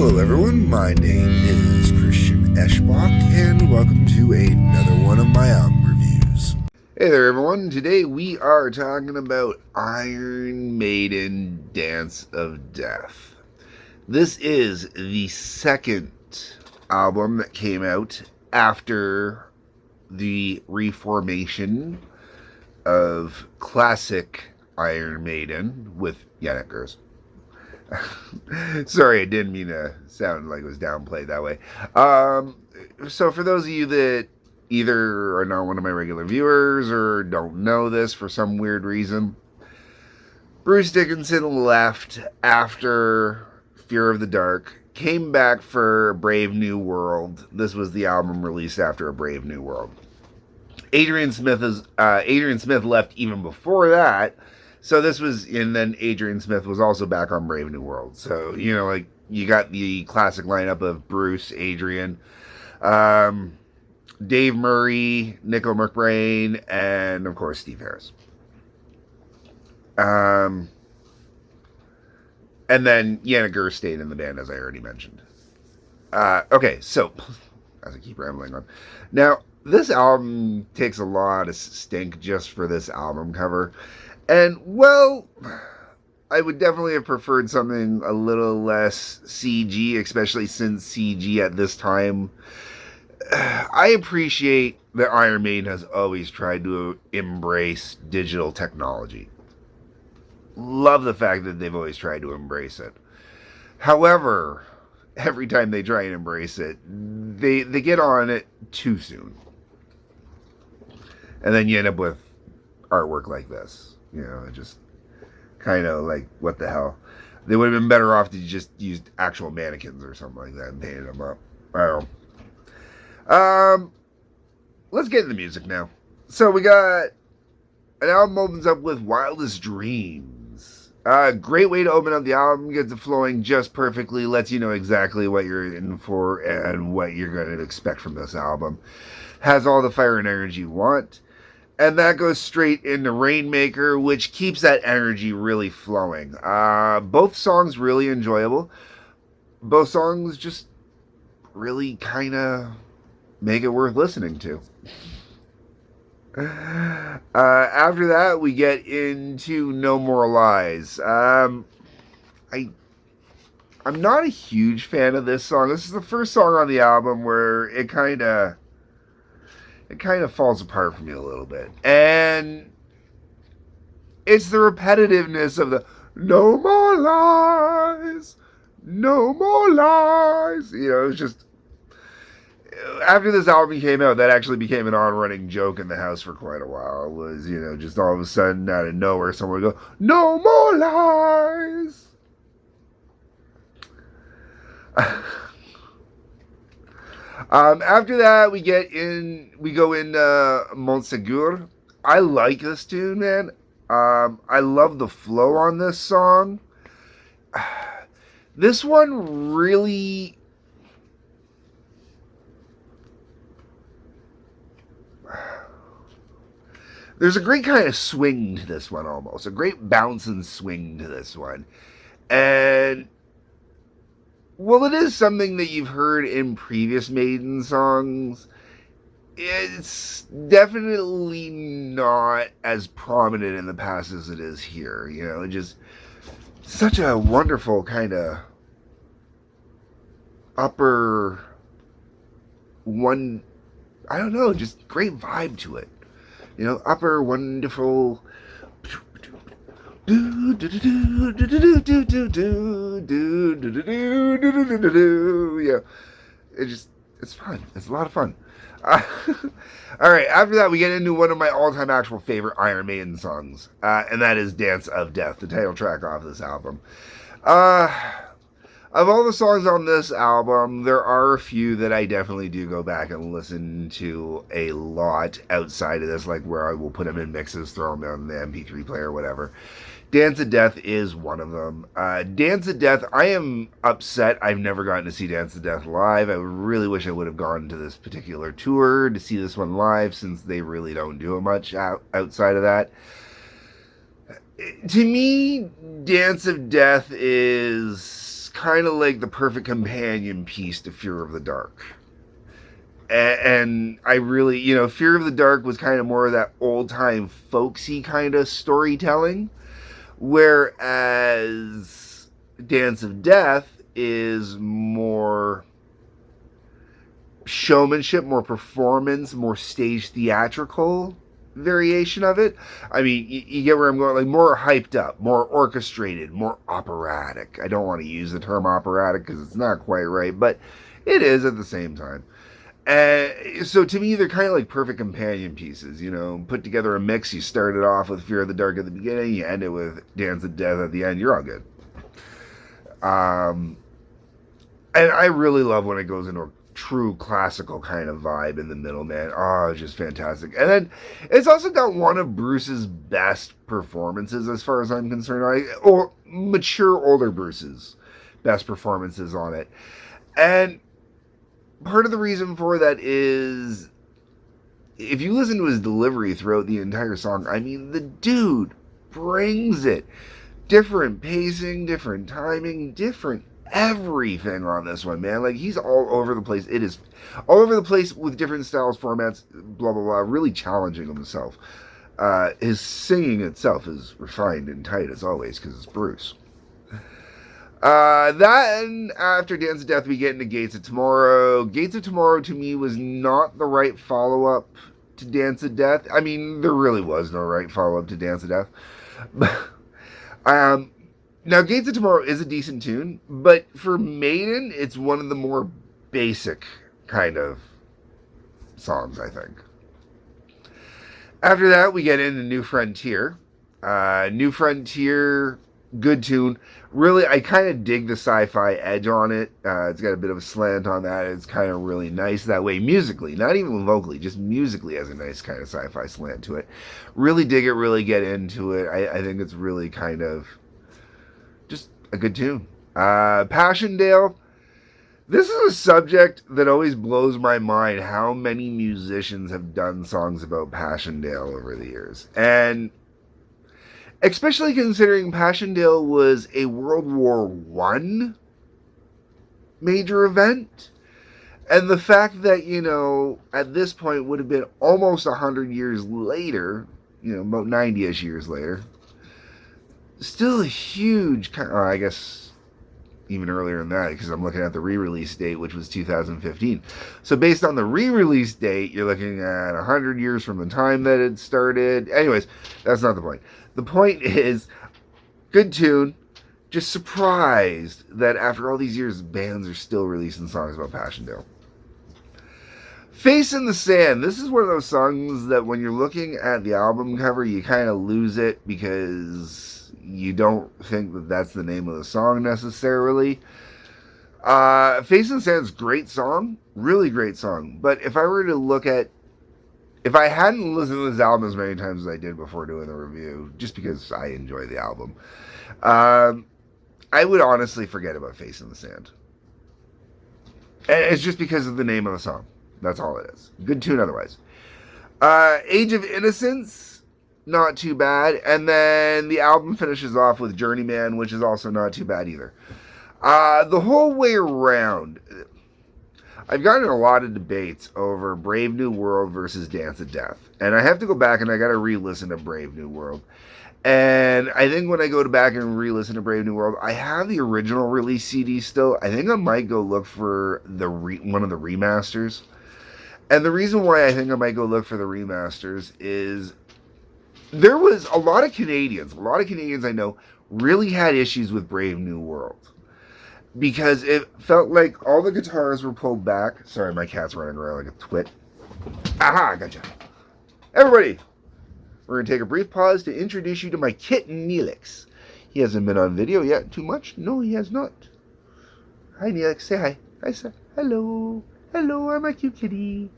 Hello everyone, my name is Christian Eschbach, and welcome to another one of my album reviews. Hey there everyone, today we are talking about Iron Maiden Dance of Death. This is the second album that came out after the reformation of classic Iron Maiden with Yenneker's. Sorry, I didn't mean to sound like it was downplayed that way. So for those of you that either are not one of my regular viewers or don't know this for some weird reason, Bruce Dickinson left after Fear of the Dark, came back for Brave New World. This was the album released after A Brave New World. Adrian Smith left even before that. So this was, and then Adrian Smith was also back on Brave New World. So, like, you got the classic lineup of Bruce, Adrian, Dave Murray, Nico McBrain, and, of course, Steve Harris. And then Yenneker stayed in the band, as I already mentioned. Okay, so, as I keep rambling on. Now, this album takes a lot of stink just for this album cover. And, well, I would definitely have preferred something a little less CG, especially since CG at this time. I appreciate that Iron Maiden has always tried to embrace digital technology. Love the fact that they've always tried to embrace it. However, every time they try and embrace it, they get on it too soon. And then you end up with artwork like this. It just kind of like, what the hell? They would have been better off to just use actual mannequins or something like that and painted them up. I don't know. Let's get into the music now. So we got an album opens up with Wildest Dreams. Great way to open up the album, gets it flowing just perfectly, lets you know exactly what you're in for and what you're going to expect from this album. Has all the fire and energy you want. And that goes straight into Rainmaker, which keeps that energy really flowing. Both songs really enjoyable. Both songs just really kind of make it worth listening to. After that, we get into No More Lies. I'm not a huge fan of this song. This is the first song on the album where it kind of falls apart for me a little bit. And it's the repetitiveness of the no more lies, no more lies. It's just, after this album came out, that actually became an on-running joke in the house for quite a while. It was, just all of a sudden out of nowhere, someone would go, no more lies. After that, we go into Montsegur. I like this tune, man. I love the flow on this song. This one really, there's a great kind of swing to this one almost. A great bounce and swing to this one. And well, it is something that you've heard in previous Maiden songs. It's definitely not as prominent in the past as it is here. Just such a wonderful kind of upper one. I don't know, just great vibe to it. Upper wonderful. Yeah, it's fun. It's a lot of fun. All right, after that, we get into one of my all-time actual favorite Iron Maiden songs, and that is Dance of Death, the title track off this album. Of all the songs on this album, there are a few that I definitely do go back and listen to a lot outside of this, like where I will put them in mixes, throw them on the MP3 player, whatever. Dance of Death is one of them. Dance of Death, I am upset I've never gotten to see Dance of Death live. I really wish I would have gone to this particular tour to see this one live, since they really don't do much outside of that. To me, Dance of Death is kind of like the perfect companion piece to Fear of the Dark. And I really, Fear of the Dark was kind of more of that old time folksy kind of storytelling, whereas Dance of Death is more showmanship, more performance, more stage theatrical variation of it. I mean, you get where I'm going, like more hyped up, more orchestrated, more operatic. I don't want to use the term operatic because it's not quite right, but it is at the same time. So to me, they're kind of like perfect companion pieces, put together a mix. You start it off with Fear of the Dark at the beginning, you end it with Dance of Death at the end, you're all good. And I really love when it goes into a true classical kind of vibe in the middle, man. Oh, it's just fantastic. And then it's also got one of Bruce's best performances, as far as I'm concerned, or mature older Bruce's best performances on it. And part of the reason for that is if you listen to his delivery throughout the entire song, I mean, the dude brings it. Different pacing, different timing, different everything on this one, man. Like, he's all over the place. It is all over the place with different styles, formats, blah, blah, blah, really challenging himself. His singing itself is refined and tight, as always, because it's Bruce. Then, after Dance of Death, we get into Gates of Tomorrow. Gates of Tomorrow, to me, was not the right follow-up to Dance of Death. I mean, there really was no right follow-up to Dance of Death. Now, Gates of Tomorrow is a decent tune, but for Maiden, it's one of the more basic kind of songs, I think. After that, we get into New Frontier. New Frontier, good tune. Really, I kind of dig the sci-fi edge on it. It's got a bit of a slant on that. It's kind of really nice that way, musically. Not even vocally, just musically has a nice kind of sci-fi slant to it. Really dig it, really get into it. I think it's really kind of just a good tune. Passchendaele. This is a subject that always blows my mind, how many musicians have done songs about Passchendaele over the years. And especially considering Passchendaele was a World War I major event. And the fact that, at this point would have been almost 100 years later, about 90-ish years later, still a huge, I guess even earlier than that, because I'm looking at the re-release date, which was 2015. So based on the re-release date, you're looking at 100 years from the time that it started. Anyways, that's not the point. The point is, good tune. Just surprised that after all these years, bands are still releasing songs about Passchendaele. Face in the Sand. This is one of those songs that when you're looking at the album cover, you kind of lose it because you don't think that that's the name of the song necessarily. Face in the Sand is a great song. Really great song. But if I hadn't listened to this album as many times as I did before doing the review, just because I enjoy the album, I would honestly forget about Face in the Sand. And it's just because of the name of the song. That's all it is. Good tune otherwise. Age of Innocence, not too bad. And then the album finishes off with Journeyman, which is also not too bad either. The whole way around, I've gotten in a lot of debates over Brave New World versus Dance of Death. And I have to go back and I got to re-listen to Brave New World. And I think when I go back and re-listen to Brave New World, I have the original release CD still. I think I might go look for one of the remasters. And the reason why I think I might go look for the remasters is there was a lot of Canadians I know really had issues with Brave New World. Because it felt like all the guitars were pulled back. Sorry, my cat's running around like a twit. Aha, gotcha. Everybody, we're going to take a brief pause to introduce you to my kitten, Neelix. He hasn't been on video yet too much. No, he has not. Hi, Neelix. Say hi. Hi, sir. Hello. Hello, I'm a cute kitty.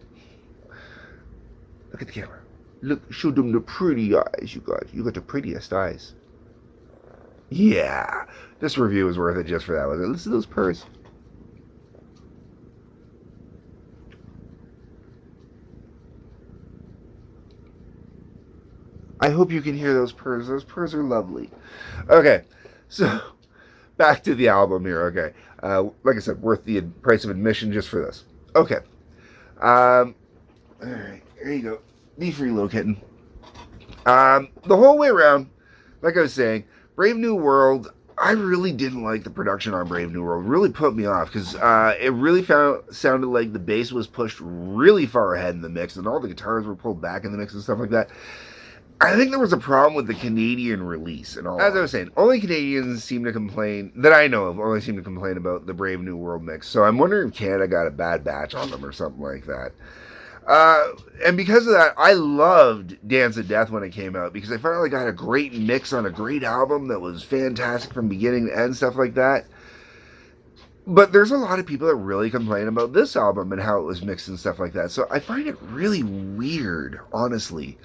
Look at the camera. Look, show them the pretty eyes you got. You got the prettiest eyes. Yeah, this review is worth it just for that. Listen to those purrs. I hope you can hear those purrs. Those purrs are lovely. Okay, so back to the album here. Okay, like I said, worth the price of admission just for this. Okay, all right, here you go. Be free, little kitten. The whole way around, like I was saying, Brave New World. I really didn't like the production on Brave New World. It really put me off because it really sounded like the bass was pushed really far ahead in the mix, and all the guitars were pulled back in the mix and stuff like that. I think there was a problem with the Canadian release and all. As I was saying, only Canadians seem to complain, that I know of, only seem to complain about the Brave New World mix. So I'm wondering if Canada got a bad batch on them or something like that. And because of that, I loved Dance of Death when it came out because I felt like I had a great mix on a great album that was fantastic from beginning to end, stuff like that. But there's a lot of people that really complain about this album and how it was mixed and stuff like that. So I find it really weird, honestly,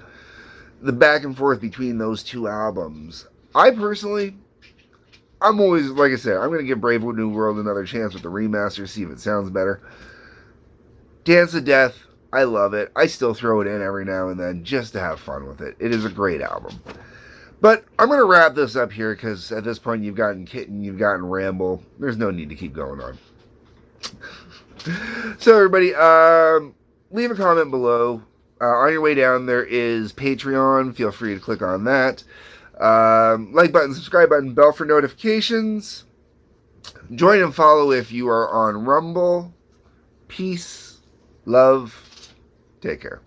the back and forth between those two albums. I personally, I'm always, like I said, I'm going to give Brave New World another chance with the remaster, see if it sounds better. Dance of Death, I love it. I still throw it in every now and then just to have fun with it. It is a great album. But I'm going to wrap this up here because at this point you've gotten Kitten, you've gotten Ramble. There's no need to keep going on. So everybody, leave a comment below. On your way down, there is Patreon. Feel free to click on that. Like button, subscribe button, bell for notifications. Join and follow if you are on Rumble. Peace, love, take care.